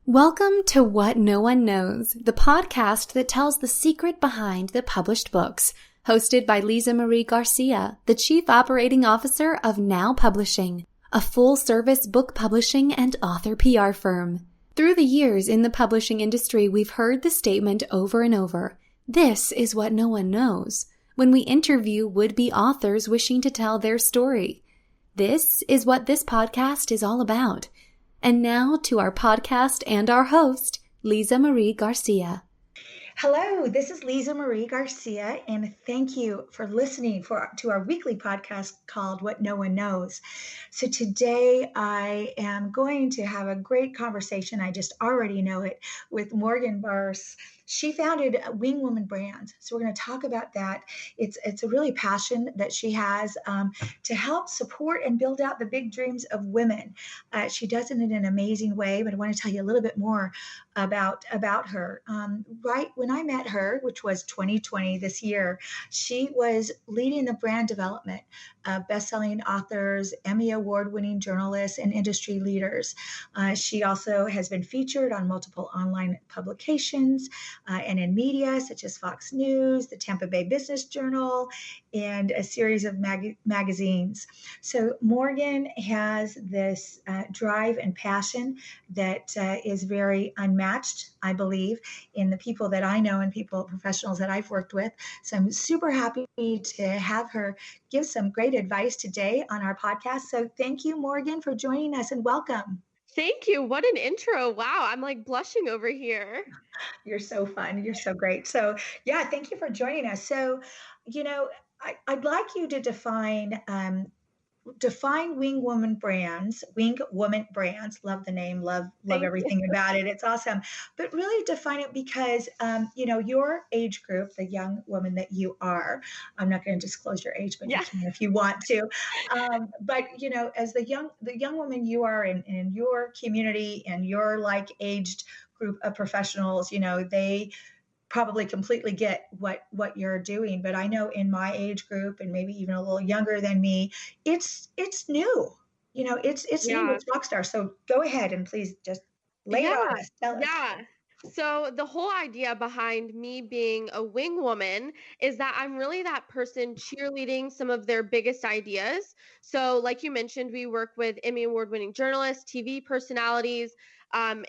Welcome to What No One Knows, the podcast that tells the secret behind the published books, hosted by Lisa Marie Garcia, the Chief Operating Officer of Now Publishing, a full-service book publishing and author PR firm. Through the years in the publishing industry, we've heard the statement over and over, "This is what no one knows," when we interview would-be authors wishing to tell their story. This is what this podcast is all about. And now to our podcast and our host, Lisa Marie Garcia. Hello, this is Lisa Marie Garcia, and thank you for listening to our weekly podcast called What No One Knows. So today I am going to have a great conversation, I just already know it, with Morgan BARSE. She founded Wing Woman Brands. So we're going to talk about that. It's a really passion that she has to help support and build out the big dreams of women. She does it in an amazing way, but I want to tell you a little bit more about her. Right when I met her, which was 2020 this year, she was leading the brand development of best-selling authors, Emmy Award-winning journalists, and industry leaders. She also has been featured on multiple online publications and in media such as Fox News, the Tampa Bay Business Journal, and a series of magazines. So Morgan has this drive and passion that is very unmatched, I believe, in the people that I know and professionals that I've worked with. So I'm super happy to have her give some great advice today on our podcast. So thank you, Morgan, for joining us, and welcome. Thank you. What an intro. Wow. I'm like blushing over here. You're so fun. You're so great. So yeah, thank you for joining us. So, I'd like you to define Wing Woman Brands. Love the name. Love Thank everything about it. It's awesome. But really define it because, your age group, the young woman that you are, I'm not going to disclose your age, but Yeah. you can if you want to. But, as the young woman you are in your community and your like aged group of professionals, they probably completely get what you're doing. But I know in my age group, and maybe even a little younger than me, it's new. It's new. Yeah. It's rockstar. So go ahead and please just lay it on us. Tell us. Yeah. So the whole idea behind me being a wing woman is that I'm really that person cheerleading some of their biggest ideas. So like you mentioned, we work with Emmy Award-winning journalists, TV personalities,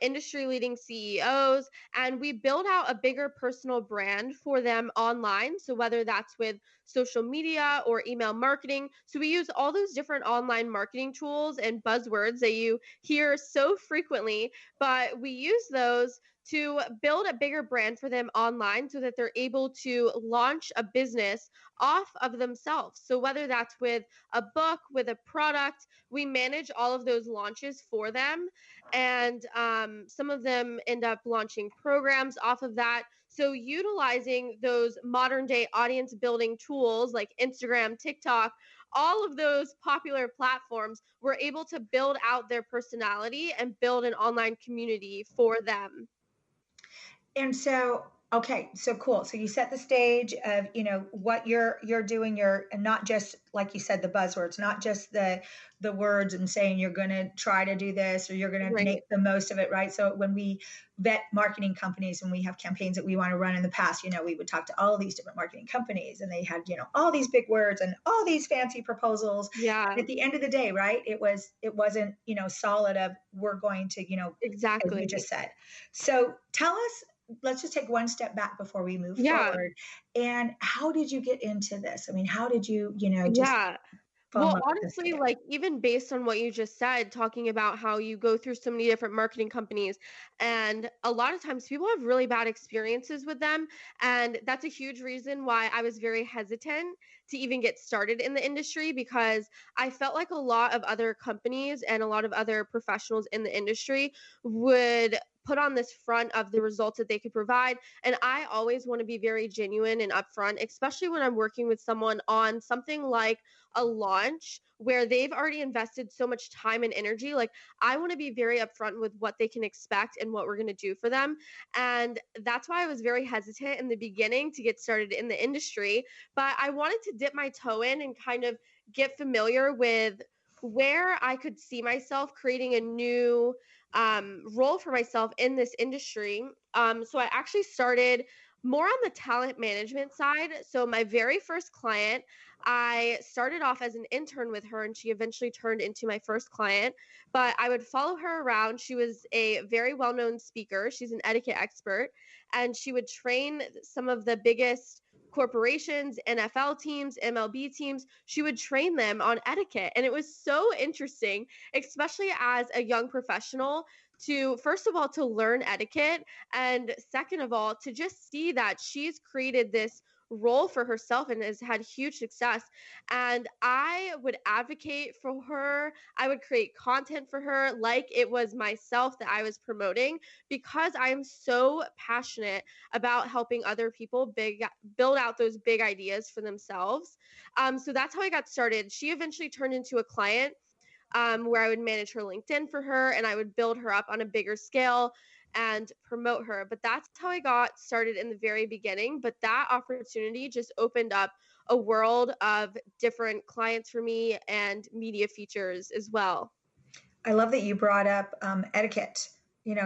industry leading CEOs, and we build out a bigger personal brand for them online. So whether that's with social media or email marketing. So we use all those different online marketing tools and buzzwords that you hear so frequently, but we use those to build a bigger brand for them online so that they're able to launch a business off of themselves. So whether that's with a book, with a product, we manage all of those launches for them. And some of them end up launching programs off of that. So utilizing those modern day audience building tools like Instagram, TikTok, all of those popular platforms, we're able to build out their personality and build an online community for them. And so, okay, so cool. So you set the stage of, what you're doing. You're not just, like you said, the buzzwords, not just the words and saying you're going to try to do this or you're going to Right. make the most of it, right? So when we vet marketing companies and we have campaigns that we want to run in the past, we would talk to all these different marketing companies and they had, all these big words and all these fancy proposals. Yeah. And at the end of the day, right, it wasn't, solid of we're going to, Exactly. as you just said. So tell us, let's just take one step back before we move Yeah. forward. And how did you get into this? I mean, how did you, just Yeah. fall in Well, love with this honestly, idea? like even based on what you just said, talking about how you go through so many different marketing companies, and a lot of times people have really bad experiences with them. And that's a huge reason why I was very hesitant to even get started in the industry, because I felt like a lot of other companies and a lot of other professionals in the industry would put on this front of the results that they could provide. And I always want to be very genuine and upfront, especially when I'm working with someone on something like a launch where they've already invested so much time and energy. Like, I want to be very upfront with what they can expect and what we're going to do for them. And that's why I was very hesitant in the beginning to get started in the industry. But I wanted to dip my toe in and kind of get familiar with where I could see myself creating a new role for myself in this industry. So I actually started more on the talent management side. So my very first client, I started off as an intern with her and she eventually turned into my first client. But I would follow her around. She was a very well known speaker, she's an etiquette expert, and she would train some of the biggest corporations, NFL teams, MLB teams. She would train them on etiquette. And it was so interesting, especially as a young professional, to first of all to learn etiquette, and second of all to just see that she's created this role for herself and has had huge success. And I would advocate for her, I would create content for her like it was myself that I was promoting, because I am so passionate about helping other people build out those big ideas for themselves. So that's how I got started. She eventually turned into a client, where I would manage her LinkedIn for her and I would build her up on a bigger scale and promote her. But that's how I got started in the very beginning. But that opportunity just opened up a world of different clients for me and media features as well. I love that you brought up etiquette,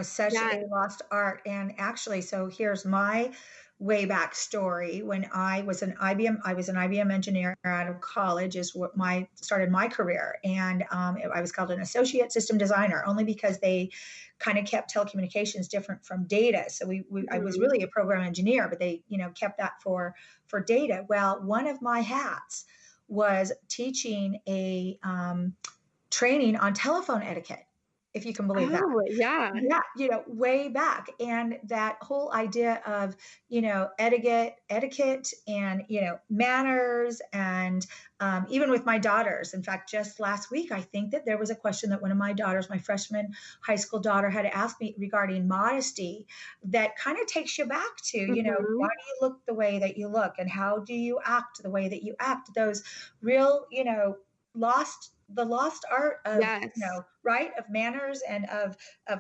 such Yeah. a lost art. And actually, so here's my way back story. When I was an IBM engineer out of college, is what started my career. And I was called an associate system designer only because they kind of kept telecommunications different from data. So I was really a program engineer, but they, kept that for data. Well, one of my hats was teaching a training on telephone etiquette, if you can believe that. Oh, yeah. Yeah, way back. And that whole idea of, etiquette and, manners and even with my daughters. In fact, just last week, I think that there was a question that one of my daughters, my freshman high school daughter, had asked me regarding modesty that kind of takes you back to, why do you look the way that you look and how do you act the way that you act? Those real, lost art of, Yes. right, of manners and of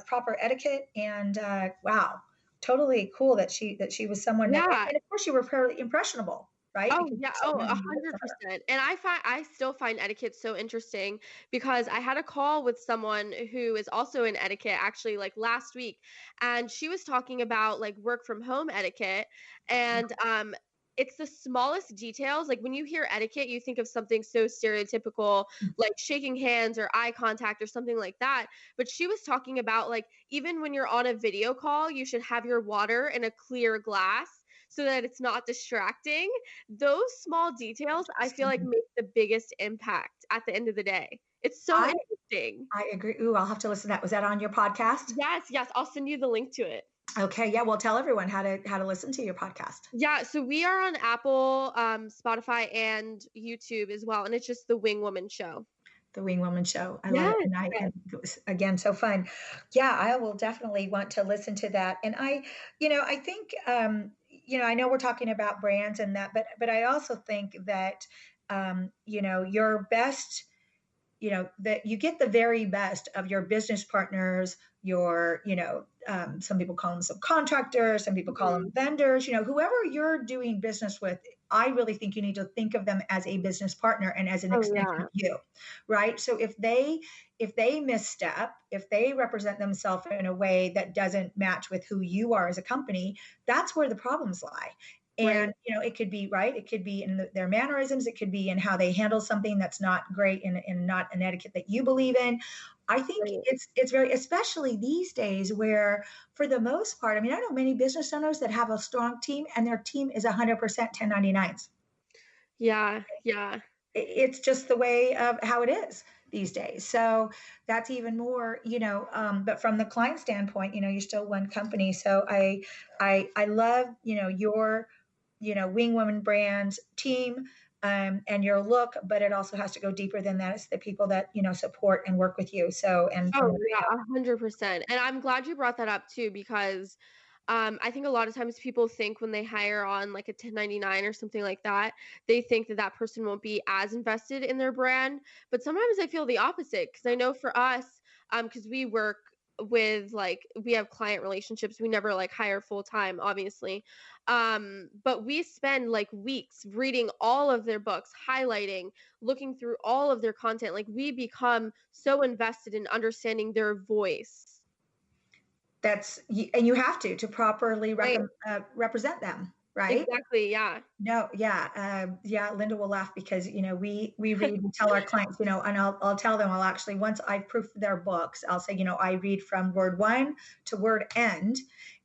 proper etiquette. And wow, totally cool that she was someone that, Yeah. and of course you were fairly impressionable, right, Oh, because yeah. you're Oh, someone who worked for her. 100%. And I still find etiquette so interesting, because I had a call with someone who is also in etiquette actually like last week, and she was talking about like work from home etiquette. And it's the smallest details. Like when you hear etiquette, you think of something so stereotypical, like shaking hands or eye contact or something like that. But she was talking about like even when you're on a video call, you should have your water in a clear glass so that it's not distracting. Those small details, I feel like, make the biggest impact at the end of the day. It's so I interesting. I agree. Ooh, I'll have to listen to that. Was that on your podcast? Yes, yes, I'll send you the link to it. Okay, yeah. Well, tell everyone how to listen to your podcast. Yeah, so we are on Apple, Spotify, and YouTube as well, and it's just the Wing Woman Show. The Wing Woman Show. I love it. Yes, And it was again so fun. Yeah, I will definitely want to listen to that. And I think I know we're talking about brands and that, but I also think that your best, that you get the very best of your business partners, your, some people call them subcontractors, some people call them vendors, whoever you're doing business with. I really think you need to think of them as a business partner and as an oh, extension yeah. of you, right? So if they misstep, if they represent themselves in a way that doesn't match with who you are as a company, that's where the problems lie. Right, And it could be right, it could be in their mannerisms, it could be in how they handle something that's not great and not an etiquette that you believe in. I think right. it's very, especially these days where for the most part, I mean, I know many business owners that have a strong team and their team is 100% 1099s. Yeah, yeah. It's just the way of how it is these days. So that's even more, but from the client standpoint, you're still one company. So I love, your, Wing Woman brand team, and your look, but it also has to go deeper than that. It's the people that, support and work with you. So, and from Oh, what I yeah, 100%. And I'm glad you brought that up too, because I think a lot of times people think when they hire on like a 1099 or something like that, they think that that person won't be as invested in their brand. But sometimes I feel the opposite, because I know for us, because we work with like we have client relationships, we never like hire full time, obviously. But we spend like weeks reading all of their books, highlighting, looking through all of their content. Like we become so invested in understanding their voice. and you have to properly Right. represent them, right? Exactly. Yeah. No, yeah, yeah. Linda will laugh because we read and tell our clients, and I'll tell them, well, actually, once I proof their books, I'll say, I read from word one to word end,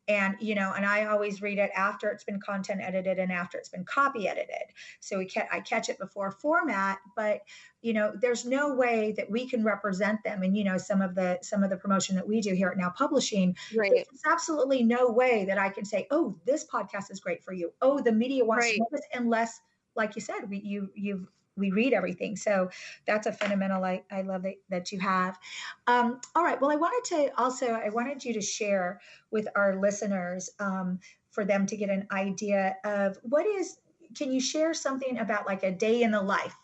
and I always read it after it's been content edited and after it's been copy edited. So I catch it before format, but there's no way that we can represent them. And some of the promotion that we do here at Now Publishing, there's Right. just absolutely no way that I can say, oh, this podcast is great for you. Oh, the media wants to Right. know this, unless, like you said, we read everything. So that's a fundamental I love that you have. All right. Well, I wanted you to share with our listeners, for them to get an idea of can you share something about like a day in the life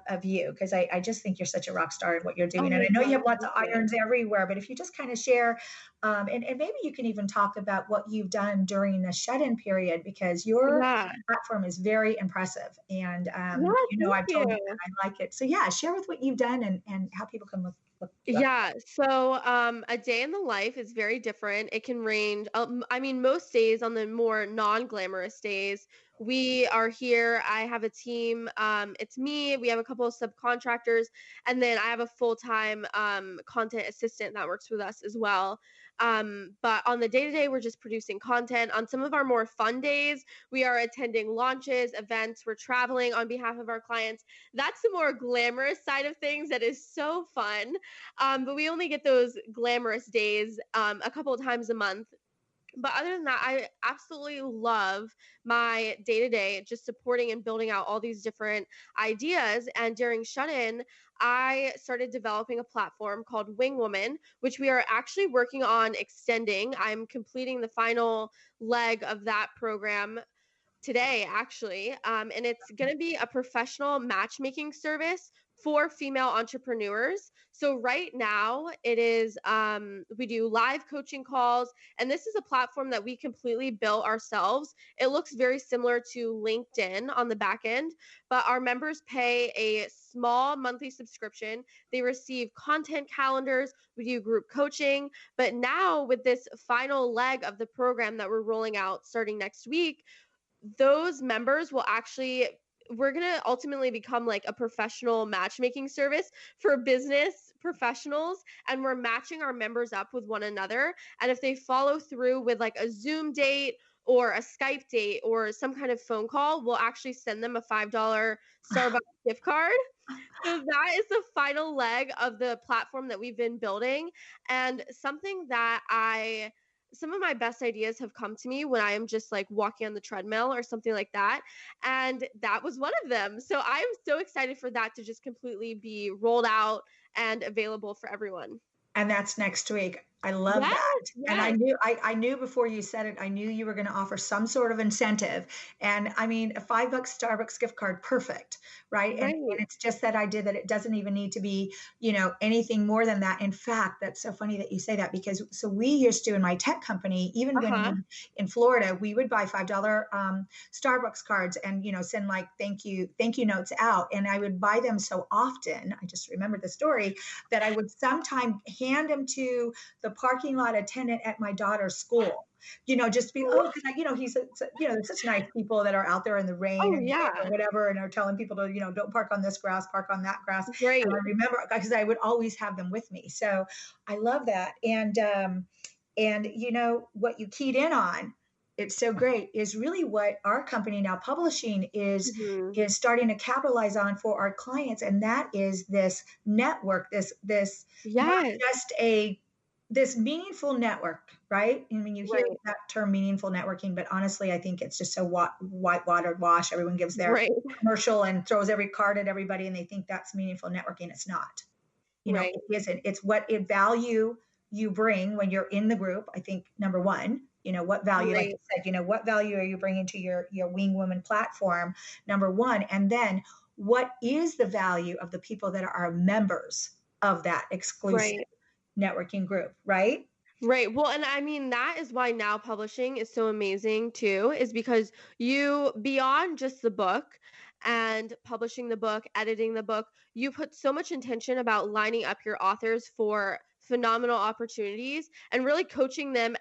of you? Because I just think you're such a rock star in what you're Oh doing. And my I know you God. have lots of Thank you. irons everywhere, but if you just kind of share, and maybe you can even talk about what you've done during the shut-in period, because your Yeah. platform is very impressive. And, Yeah. Thank I've told you you. that I like it. So yeah, share with what you've done and how people can look you up. Yeah, so a day in the life is very different. It can range. I mean, most days on the more non-glamorous days, we are here. I have a team. It's me. We have a couple of subcontractors, and then I have a full-time content assistant that works with us as well. But on the day-to-day, we're just producing content. On some of our more fun days, we are attending launches, events. We're traveling on behalf of our clients. That's the more glamorous side of things that is so fun. But we only get those glamorous days a couple of times a month. But other than that, I absolutely love my day to day, just supporting and building out all these different ideas. And during shut in, I started developing a platform called Wing Woman, which we are actually working on extending. I'm completing the final leg of that program today actually, and it's going to be a professional matchmaking service for female entrepreneurs. So right now it is, we do live coaching calls, and this is a platform that we completely built ourselves. It looks very similar to LinkedIn on the back end, but our members pay a small monthly subscription. They receive content calendars. We do group coaching. But now with this final leg of the program that we're rolling out starting next week, those members will actually, we're going to ultimately become like a professional matchmaking service for business professionals, and we're matching our members up with one another, and if they follow through with like a Zoom date or a Skype date or some kind of phone call, we'll actually send them a $5 Starbucks gift card. So that is the final leg of the platform that we've been building, and something that some of my best ideas have come to me when I am just like walking on the treadmill or something like that. And that was one of them. So I'm so excited for that to just completely be rolled out and available for everyone. And that's next week. I love Yes, that. And yes, I knew before you said it, I knew you were going to offer some sort of incentive. And I mean, a $5 Starbucks gift card, perfect, right? And right. it's just that idea that it doesn't even need to be, anything more than that. In fact, that's so funny that you say that, because so we used to, in my tech company, even when Uh-huh. in Florida, we would buy $5 Starbucks cards and send like thank you notes out. And I would buy them so often. I just remember the story that I would sometime hand them to the parking lot attendant at my daughter's school. Just be, oh, because there's such nice people that are out there in the rain Oh and or yeah. whatever, and are telling people to, don't park on this grass, park on that grass. Great. And I remember, because I would always have them with me. So I love that. And what you keyed in on, it's so great, is really what our company Now Publishing Hmm. is starting to capitalize on for our clients, and that is this network, this not Yes. just this meaningful network, right? I mean, you hear Right. that term meaningful networking, but honestly, I think it's just so white wash. Everyone gives their Right. commercial and throws every card at everybody, and they think that's meaningful networking. It's not. Right. It isn't. It's what it value you bring when you're in the group. I think number one, what value, like you Right. said, what value are you bringing to your Wing Woman platform? Number one, and then what is the value of the people that are members of that exclusive Right. networking group, right? Right. Well, and I mean, that is why now publishing is so amazing too, is because you, beyond just the book and publishing the book, editing the book, you put so much intention about lining up your authors for phenomenal opportunities and really coaching them